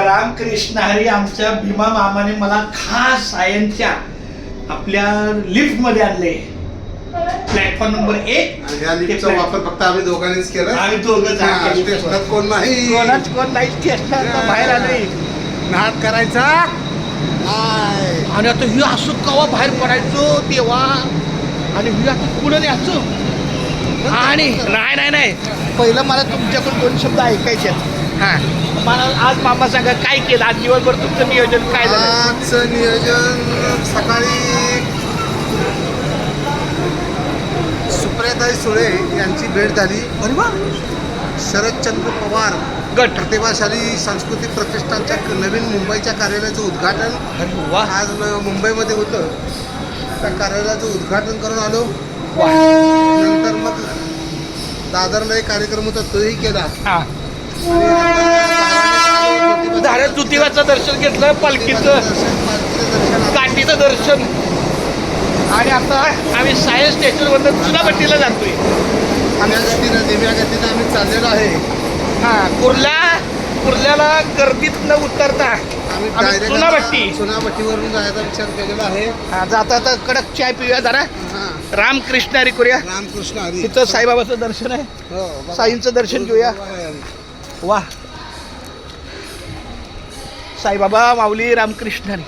रामकृष्ण हरी. आमच्या भीमा मामाने मला खास सायन्सच्या आपल्या लिफ्ट मध्ये आणले, प्लॅटफॉर्म नंबर 1. ह्या लिफ्टचा वापर फक्त आम्ही दोघांनीच केला. आम्ही दोघंच आहे. स्टेशनात कोण नाही, कोण नाही स्टेशनात बाहेर आले. नाद करायचा. आणि आता ही असं कवा बाहेर पडायचो तेव्हा, आणि ही आता पुढे न्यायचो. आणि नाही पहिलं मला तुमच्याकडून 2 शब्द ऐकायचे. हां, मला आज मामा सांगा काय केलं आज दिवसभर, तुमचं नियोजन काय झालं? आजचं नियोजन सकाळी सुप्रियाताई सुळे यांची भेट झाली. अरे वा. शरदचंद्र पवार गट. प्रतिभाशाली सांस्कृतिक प्रतिष्ठानच्या नवीन मुंबईच्या कार्यालयाचं उद्घाटन अरे वा. आज मुंबईमध्ये होतं. त्या कार्यालयाचं उद्घाटन करून आलो. वा. नंतर मग दादरला एक कार्यक्रम होता, तोही केला. हां, आणि धाऱ्या ज्योतिबाचं दर्शन घेतलं, पालखीचं काठीचं दर्शन. आणि आता आम्ही सायन्स स्टेशनवरून चुनाभट्टीला जातोय. नेहमी गतीनं आम्ही चाललेलो आहे. हां, कुर्ल्याला गर्दीत न उतरता आम्ही चुनाभट्टी चुनाभट्टीवरून जायचा विचार केलेला आहे. जाता आता कडक चाय पिऊया जरा, रामकृष्ण हरी करूया. रामकृष्ण हरी. तिथं साईबाबाचं दर्शन आहे, हो, साईंचं दर्शन घेऊया. वा, साईबाबा माऊली रामकृष्ण हरी.